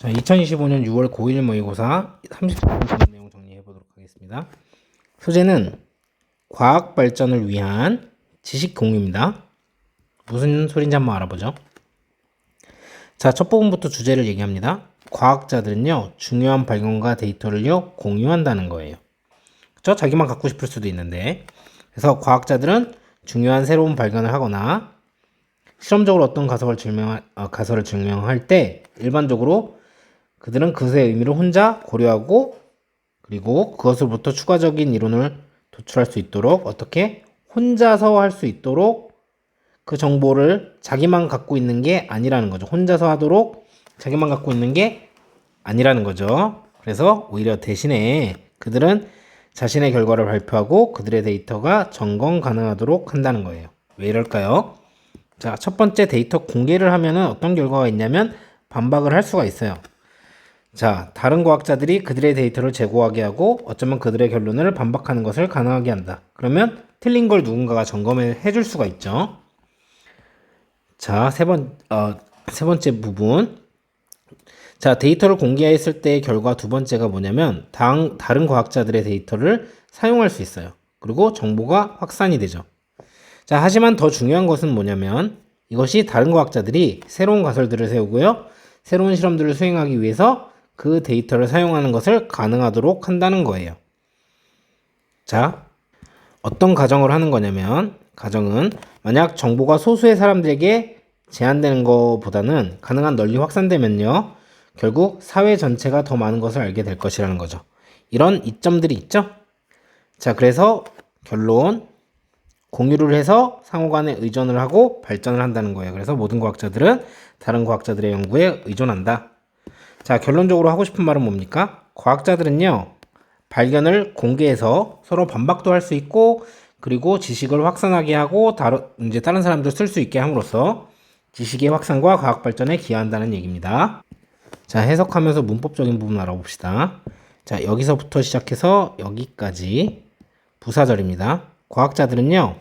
자, 2025년 6월 고1 모의고사 30분 내용 정리해 보도록 하겠습니다. 소재는 과학 발전을 위한 지식 공유입니다. 무슨 소린지 한번 알아보죠. 자, 첫 부분부터 주제를 얘기합니다. 과학자들은요, 중요한 발견과 데이터를요, 공유한다는 거예요. 그렇죠? 자기만 갖고 싶을 수도 있는데. 그래서 과학자들은 중요한 새로운 발견을 하거나 실험적으로 어떤 가설을 증명할 때 일반적으로 그들은 그것의 의미를 혼자 고려하고 그리고 그것으로부터 추가적인 이론을 도출할 수 있도록 어떻게 혼자서 할 수 있도록 그 정보를 자기만 갖고 있는 게 아니라는 거죠. 혼자서 하도록 자기만 갖고 있는 게 아니라는 거죠. 그래서 오히려 대신에 그들은 자신의 결과를 발표하고 그들의 데이터가 점검 가능하도록 한다는 거예요. 왜 이럴까요? 자, 첫 번째 데이터 공개를 하면은 어떤 결과가 있냐면 반박을 할 수가 있어요. 자, 다른 과학자들이 그들의 데이터를 제고하게 하고 어쩌면 그들의 결론을 반박하는 것을 가능하게 한다. 그러면 틀린 걸 누군가가 점검해 줄 수가 있죠. 자, 세 번째 부분. 자, 데이터를 공개했을 때의 결과 두 번째가 뭐냐면 다른 과학자들의 데이터를 사용할 수 있어요. 그리고 정보가 확산이 되죠. 자, 하지만 더 중요한 것은 뭐냐면 이것이 다른 과학자들이 새로운 가설들을 세우고요. 새로운 실험들을 수행하기 위해서 그 데이터를 사용하는 것을 가능하도록 한다는 거예요. 자, 어떤 가정을 하는 거냐면 가정은 만약 정보가 소수의 사람들에게 제한되는 것보다는 가능한 널리 확산되면요. 결국 사회 전체가 더 많은 것을 알게 될 것이라는 거죠. 이런 이점들이 있죠. 자, 그래서 결론 공유를 해서 상호 간에 의존을 하고 발전을 한다는 거예요. 그래서 모든 과학자들은 다른 과학자들의 연구에 의존한다. 자, 결론적으로 하고 싶은 말은 뭡니까? 과학자들은요, 발견을 공개해서 서로 반박도 할 수 있고, 그리고 지식을 확산하게 하고, 다른 사람도 쓸 수 있게 함으로써 지식의 확산과 과학 발전에 기여한다는 얘기입니다. 자, 해석하면서 문법적인 부분 알아봅시다. 자, 여기서부터 시작해서 여기까지 부사절입니다. 과학자들은요,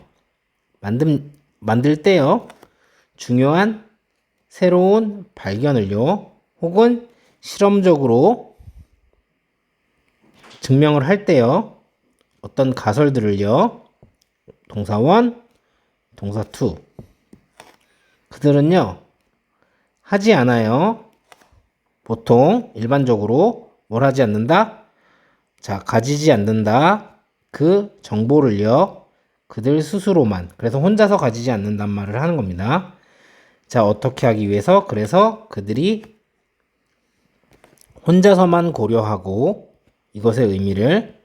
만들 때요, 중요한 새로운 발견을요, 혹은 실험적으로 증명을 할 때요. 어떤 가설들을요. 동사 1, 동사 2. 그들은요. 하지 않아요. 보통 일반적으로 뭘 하지 않는다? 자, 가지지 않는다. 그 정보를요. 그들 스스로만. 그래서 혼자서 가지지 않는단 말을 하는 겁니다. 자, 어떻게 하기 위해서? 그래서 그들이 혼자서만 고려하고 이것의 의미를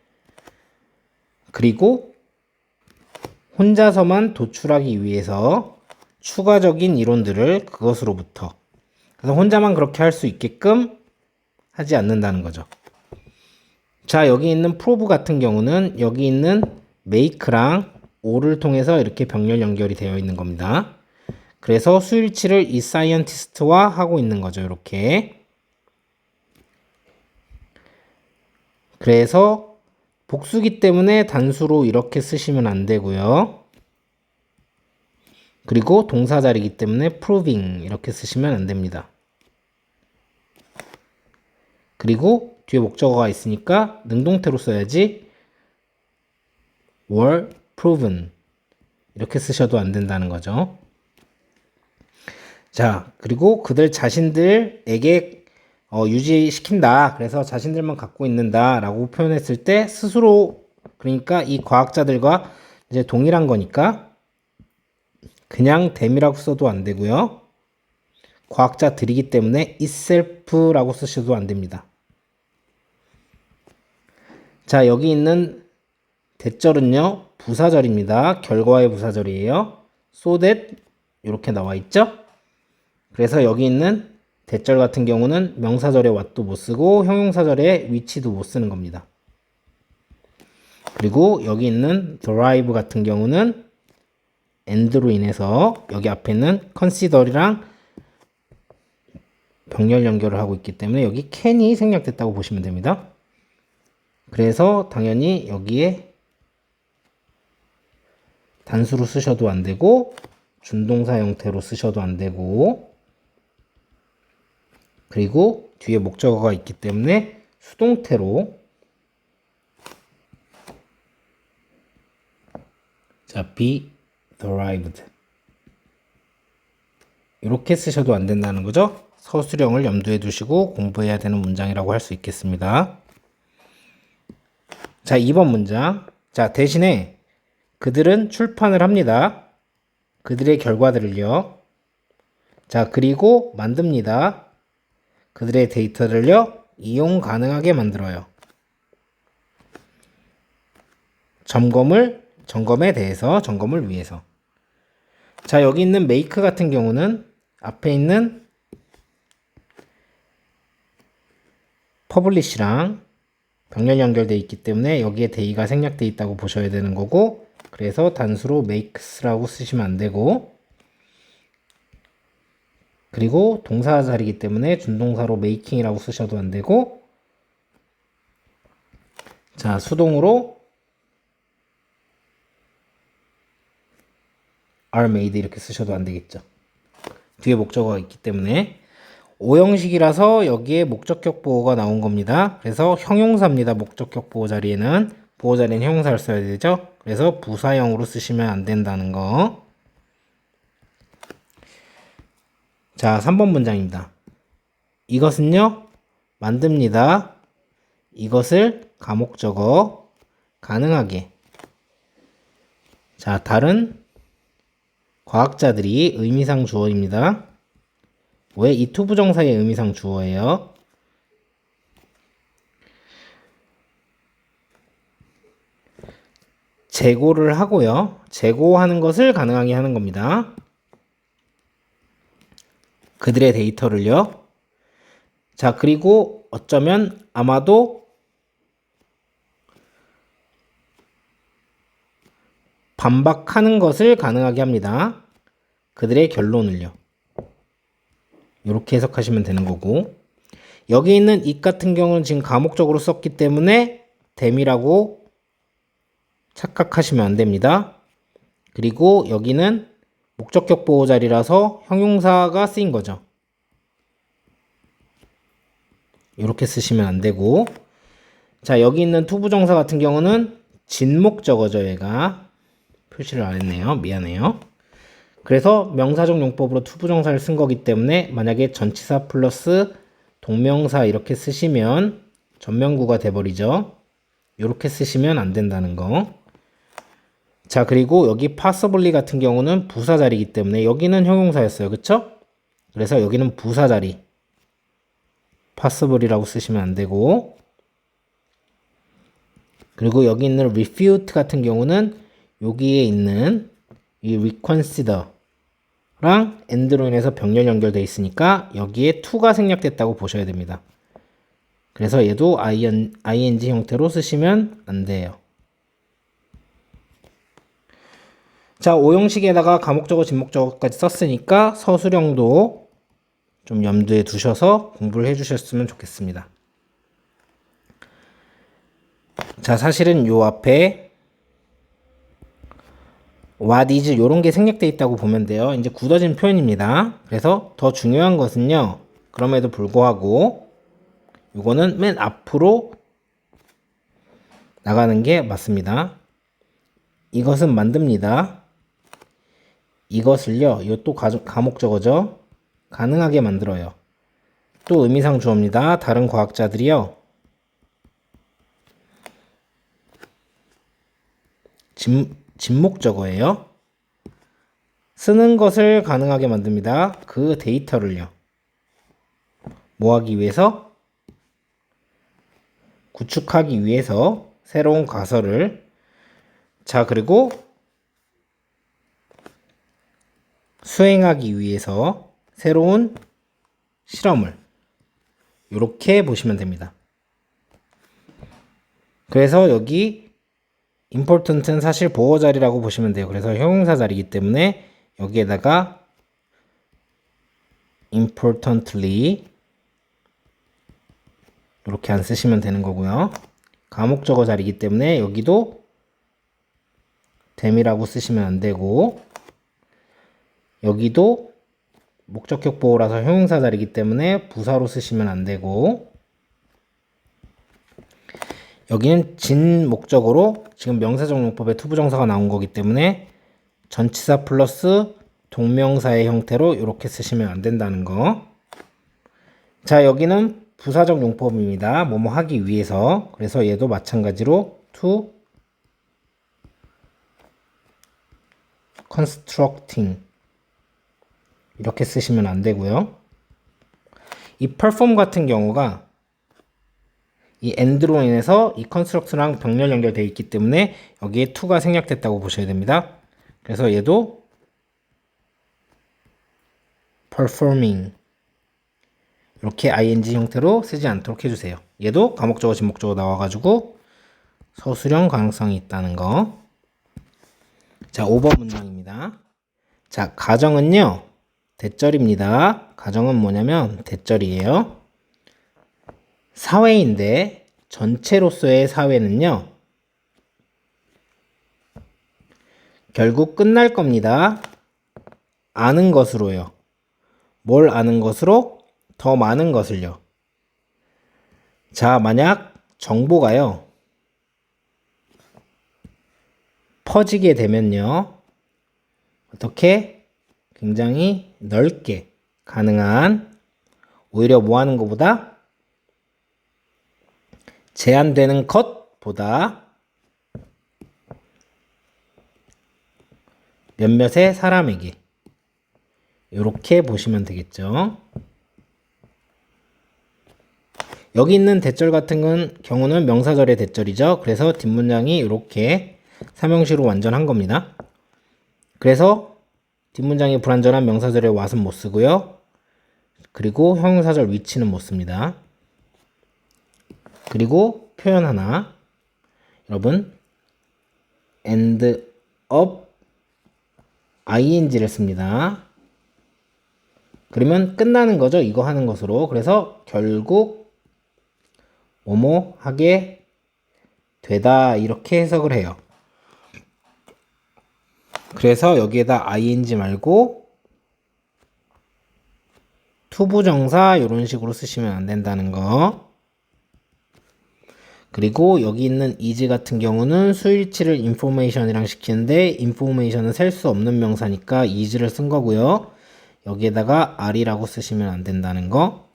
그리고 혼자서만 도출하기 위해서 추가적인 이론들을 그것으로부터 그래서 혼자만 그렇게 할 수 있게끔 하지 않는다는 거죠. 자, 여기 있는 프로브 같은 경우는 여기 있는 make랑 or를 통해서 이렇게 병렬 연결이 되어 있는 겁니다. 그래서 수일치를 이 scientist와 하고 있는 거죠. 이렇게. 그래서 복수기 때문에 단수로 이렇게 쓰시면 안 되고요. 그리고 동사 자리이기 때문에 proving 이렇게 쓰시면 안 됩니다. 그리고 뒤에 목적어가 있으니까 능동태로 써야지 were proven 이렇게 쓰셔도 안 된다는 거죠. 자, 그리고 그들 자신들에게 유지시킨다. 그래서 자신들만 갖고 있는다 라고 표현했을 때 스스로 그러니까 이 과학자들과 이제 동일한 거니까 그냥 them이라고 써도 안 되고요. 과학자들이기 때문에 itself라고 쓰셔도 안 됩니다. 자, 여기 있는 대절은요. 부사절입니다. 결과의 부사절이에요. so that 이렇게 나와 있죠. 그래서 여기 있는 대절 같은 경우는 명사절에 what도 못 쓰고 형용사절에 which도 못 쓰는 겁니다. 그리고 여기 있는 drive 같은 경우는 and로 인해서 여기 앞에 있는 consider이랑 병렬 연결을 하고 있기 때문에 여기 can이 생략됐다고 보시면 됩니다. 그래서 당연히 여기에 단수로 쓰셔도 안 되고 준동사 형태로 쓰셔도 안 되고 그리고 뒤에 목적어가 있기 때문에 수동태로 자, be derived 이렇게 쓰셔도 안 된다는 거죠. 서술형을 염두에 두시고 공부해야 되는 문장이라고 할 수 있겠습니다. 자, 2번 문장. 자, 대신에 그들은 출판을 합니다. 그들의 결과들을요. 자, 그리고 만듭니다. 그들의 데이터를요. 이용 가능하게 만들어요. 점검에 대해서, 점검을 위해서. 자, 여기 있는 make 같은 경우는 앞에 있는 publish랑 병렬 연결되어 있기 때문에 여기에 대의가 생략되어 있다고 보셔야 되는 거고, 그래서 단수로 makes라고 쓰시면 안 되고, 그리고 동사 자리이기 때문에 준동사로 making이라고 쓰셔도 안 되고, 자, 수동으로 are made 이렇게 쓰셔도 안 되겠죠. 뒤에 목적어가 있기 때문에. 오형식이라서 여기에 목적격 보호가 나온 겁니다. 그래서 형용사입니다. 목적격 보호 자리에는. 보호 자리에는 형용사를 써야 되죠. 그래서 부사형으로 쓰시면 안 된다는 거. 자, 3번 문장입니다. 이것은요, 만듭니다. 이것을 가목적어 가능하게. 자, 다른 과학자들이 의미상 주어입니다. 왜 이 투부정사의 의미상 주어예요? 재고를 하고요. 재고하는 것을 가능하게 하는 겁니다. 그들의 데이터를요. 자, 그리고 어쩌면 아마도 반박하는 것을 가능하게 합니다. 그들의 결론을요. 이렇게 해석하시면 되는 거고, 여기 있는 it 같은 경우는 지금 가목적으로 썼기 때문에 them이라고 착각하시면 안 됩니다. 그리고 여기는 목적격 보호 자리라서 형용사가 쓰인 거죠. 이렇게 쓰시면 안 되고, 자, 여기 있는 투부정사 같은 경우는 진목적어죠. 얘가 표시를 안 했네요. 미안해요. 그래서 명사적 용법으로 투부정사를 쓴 거기 때문에 만약에 전치사 플러스 동명사 이렇게 쓰시면 전면구가 돼버리죠. 이렇게 쓰시면 안 된다는 거. 자, 그리고 여기 possibly 같은 경우는 부사 자리이기 때문에 여기는 형용사였어요. 그쵸? 그래서 여기는 부사 자리. possible이라고 쓰시면 안 되고, 그리고 여기 있는 refute 같은 경우는 여기에 있는 이 reconsider랑 and로 인해서 병렬 연결되어 있으니까 여기에 to가 생략됐다고 보셔야 됩니다. 그래서 얘도 ing 형태로 쓰시면 안 돼요. 자, 오형식에다가 가목적어, 진목적어까지 썼으니까 서술형도 좀 염두에 두셔서 공부를 해주셨으면 좋겠습니다. 자, 사실은 요 앞에 what is 요런 게 생략되어 있다고 보면 돼요. 이제 굳어진 표현입니다. 그래서 더 중요한 것은요, 그럼에도 불구하고 요거는 맨 앞으로 나가는 게 맞습니다. 이것은 만듭니다. 이것을요, 요 또 가목적어죠. 가능하게 만들어요. 또 의미상 주어입니다. 다른 과학자들이요. 진목적어예요. 쓰는 것을 가능하게 만듭니다. 그 데이터를요. 뭐 하기 위해서? 구축하기 위해서 새로운 가설을. 자, 그리고 수행하기 위해서 새로운 실험을. 이렇게 보시면 됩니다. 그래서 여기 important는 사실 보호 자리라고 보시면 돼요. 그래서 형용사 자리이기 때문에 여기에다가 importantly 이렇게 안 쓰시면 되는 거고요. 가목적어 자리이기 때문에 여기도 them이라고 쓰시면 안 되고, 여기도 목적격 보호라서 형용사 자리이기 때문에 부사로 쓰시면 안 되고, 여기는 진 목적으로 지금 명사적 용법에 투부정사가 나온 거기 때문에 전치사 플러스 동명사의 형태로 이렇게 쓰시면 안 된다는 거. 자, 여기는 부사적 용법입니다. 뭐뭐 하기 위해서. 그래서 얘도 마찬가지로 to constructing 이렇게 쓰시면 안 되고요. 이 perform 같은 경우가 이 and로 인해서 이 construct랑 병렬 연결되어 있기 때문에 여기에 to가 생략됐다고 보셔야 됩니다. 그래서 얘도 performing 이렇게 ing 형태로 쓰지 않도록 해주세요. 얘도 과목적어 진목적어 나와가지고 서술형 가능성이 있다는 거. 자, 5번 문장입니다. 자, 가정은요 대절입니다. 가정은 뭐냐면 대절이에요. 사회인데 전체로서의 사회는요 결국 끝날 겁니다. 아는 것으로요. 뭘 아는 것으로? 더 많은 것을요. 자, 만약 정보가요 퍼지게 되면요 어떻게? 굉장히 넓게 가능한, 오히려 뭐 하는 것보다? 제한되는 것보다 몇몇의 사람에게 이렇게 보시면 되겠죠. 여기 있는 대절 같은 경우는 명사절의 대절이죠. 그래서 뒷문장이 이렇게 삼형식으로 완전한 겁니다. 그래서 뒷문장이 불완전한 명사절의 what은 못 쓰고요. 그리고 형용사절 위치는 못 씁니다. 그리고 표현 하나, 여러분 end up ing를 씁니다. 그러면 끝나는 거죠. 이거 하는 것으로. 그래서 결국 뭐뭐 하게 되다 이렇게 해석을 해요. 그래서 여기에다 ing 말고 투부정사 이런 식으로 쓰시면 안 된다는 거. 그리고 여기 있는 is 같은 경우는 수일치를 information이랑 시키는데 information은 셀 수 없는 명사니까 is를 쓴 거고요. 여기에다가 r이라고 쓰시면 안 된다는 거.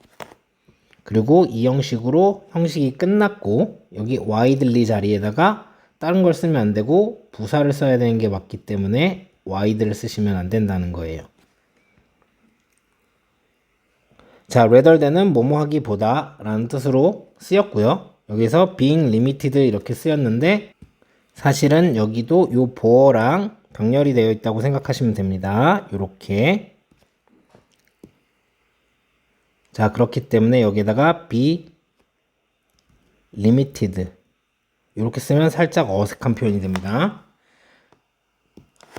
그리고 이 형식으로 형식이 끝났고 여기 widely 자리에다가 다른 걸 쓰면 안 되고 부사를 써야 되는 게 맞기 때문에 wide를 쓰시면 안 된다는 거예요. 자, rather than은 뭐뭐 하기보다 라는 뜻으로 쓰였고요. 여기서 being limited 이렇게 쓰였는데 사실은 여기도 요 보어랑 병렬이 되어 있다고 생각하시면 됩니다. 요렇게. 자, 그렇기 때문에 여기에다가 be limited 이렇게 쓰면 살짝 어색한 표현이 됩니다.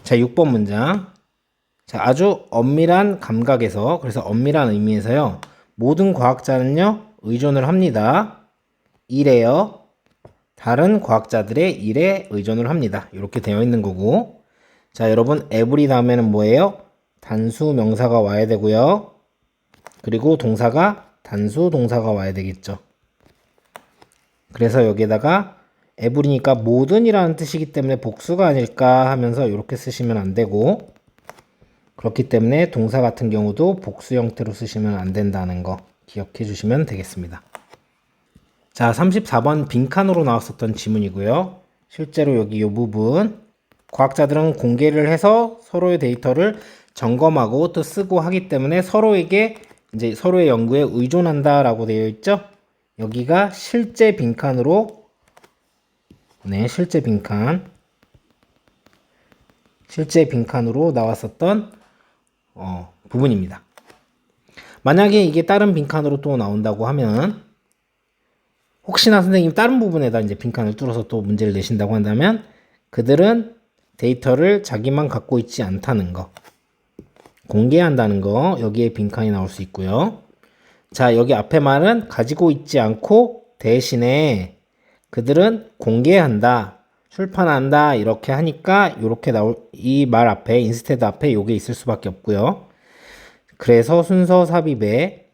자, 6번 문장. 자, 아주 엄밀한 감각에서, 그래서 엄밀한 의미에서요. 모든 과학자는요, 의존을 합니다. 일에요. 다른 과학자들의 일에 의존을 합니다. 이렇게 되어 있는 거고. 자, 여러분, every 다음에는 뭐예요? 단수 명사가 와야 되고요. 그리고 동사가 단수 동사가 와야 되겠죠. 그래서 여기에다가 every니까 모든이라는 뜻이기 때문에 복수가 아닐까 하면서 이렇게 쓰시면 안 되고, 그렇기 때문에 동사 같은 경우도 복수 형태로 쓰시면 안 된다는 거 기억해 주시면 되겠습니다. 자, 34번 빈칸으로 나왔었던 지문이고요. 실제로 여기 이 부분 과학자들은 공개를 해서 서로의 데이터를 점검하고 또 쓰고 하기 때문에 서로에게 이제 서로의 연구에 의존한다라고 되어 있죠. 여기가 실제 빈칸으로, 네, 실제 빈칸으로 나왔었던 부분입니다. 만약에 이게 다른 빈칸으로 또 나온다고 하면, 혹시나 선생님 다른 부분에다 이제 빈칸을 뚫어서 또 문제를 내신다고 한다면 그들은 데이터를 자기만 갖고 있지 않다는 거, 공개한다는 거, 여기에 빈칸이 나올 수 있고요. 자, 여기 앞에 말은 가지고 있지 않고 대신에 그들은 공개한다, 출판한다 이렇게 하니까 이렇게 나올 이 말 앞에 instead 앞에 요게 있을 수밖에 없고요. 그래서 순서 삽입에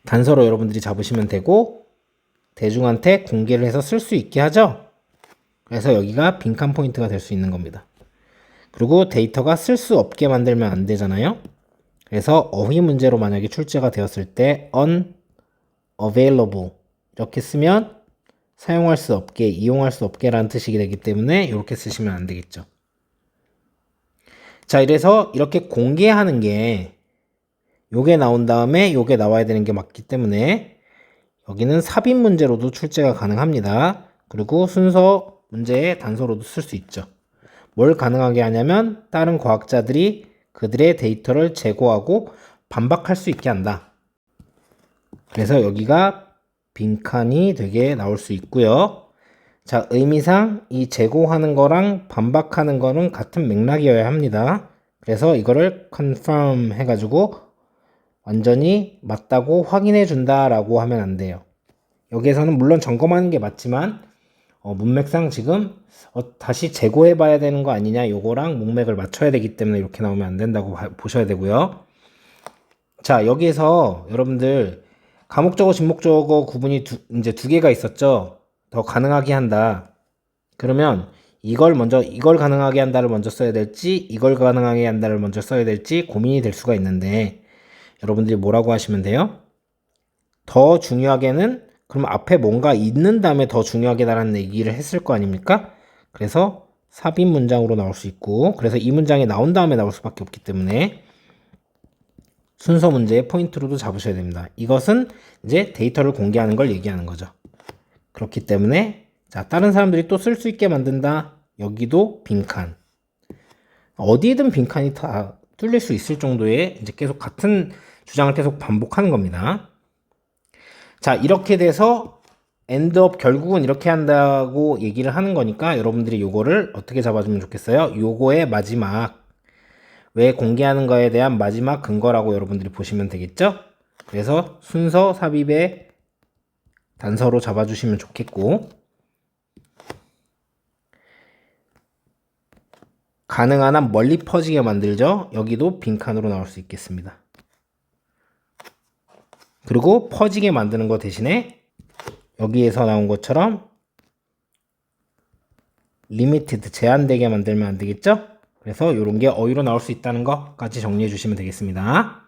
단서로 여러분들이 잡으시면 되고 대중한테 공개를 해서 쓸 수 있게 하죠. 그래서 여기가 빈칸 포인트가 될 수 있는 겁니다. 그리고 데이터가 쓸 수 없게 만들면 안 되잖아요. 그래서 어휘 문제로 만약에 출제가 되었을 때 unavailable 이렇게 쓰면 사용할 수 없게, 이용할 수 없게 라는 뜻이 되기 때문에 이렇게 쓰시면 안 되겠죠. 자, 이래서 이렇게 공개하는 게 요게 나온 다음에 요게 나와야 되는 게 맞기 때문에 여기는 삽입 문제로도 출제가 가능합니다. 그리고 순서 문제의 단서로도 쓸 수 있죠. 뭘 가능하게 하냐면 다른 과학자들이 그들의 데이터를 제고하고 반박할 수 있게 한다. 그래서 여기가 빈칸이 되게 나올 수 있고요. 자, 의미상 이 제고하는 거랑 반박하는 거는 같은 맥락이어야 합니다. 그래서 이거를 confirm 해가지고 완전히 맞다고 확인해 준다라고 하면 안 돼요. 여기에서는 물론 점검하는 게 맞지만 문맥상 지금 다시 재고해 봐야 되는 거 아니냐, 요거랑 문맥을 맞춰야 되기 때문에 이렇게 나오면 안 된다고 보셔야 되고요. 자, 여기에서 여러분들 가목적어 진목적어 구분이 이제 두 개가 있었죠. 더 가능하게 한다. 그러면 이걸 가능하게 한다를 먼저 써야 될지 이걸 가능하게 한다를 먼저 써야 될지 고민이 될 수가 있는데 여러분들이 뭐라고 하시면 돼요? 더 중요하게는 그럼 앞에 뭔가 있는 다음에 더 중요하게라는 얘기를 했을 거 아닙니까? 그래서 삽입 문장으로 나올 수 있고, 그래서 이 문장이 나온 다음에 나올 수밖에 없기 때문에 순서 문제의 포인트로도 잡으셔야 됩니다. 이것은 이제 데이터를 공개하는 걸 얘기하는 거죠. 그렇기 때문에 자, 다른 사람들이 또 쓸 수 있게 만든다. 여기도 빈칸. 어디든 빈칸이 다 뚫릴 수 있을 정도의 이제 계속 같은 주장을 계속 반복하는 겁니다. 자, 이렇게 돼서 엔드업 결국은 이렇게 한다고 얘기를 하는 거니까 여러분들이 요거를 어떻게 잡아주면 좋겠어요? 요거의 마지막, 왜 공개하는 거에 대한 마지막 근거라고 여러분들이 보시면 되겠죠? 그래서 순서 삽입의 단서로 잡아주시면 좋겠고, 가능한 한 멀리 퍼지게 만들죠? 여기도 빈칸으로 나올 수 있겠습니다. 그리고 퍼지게 만드는 거 대신에 여기에서 나온 것처럼 리미티드, 제한되게 만들면 안 되겠죠? 그래서 이런 게 어휘로 나올 수 있다는 것까지 정리해 주시면 되겠습니다.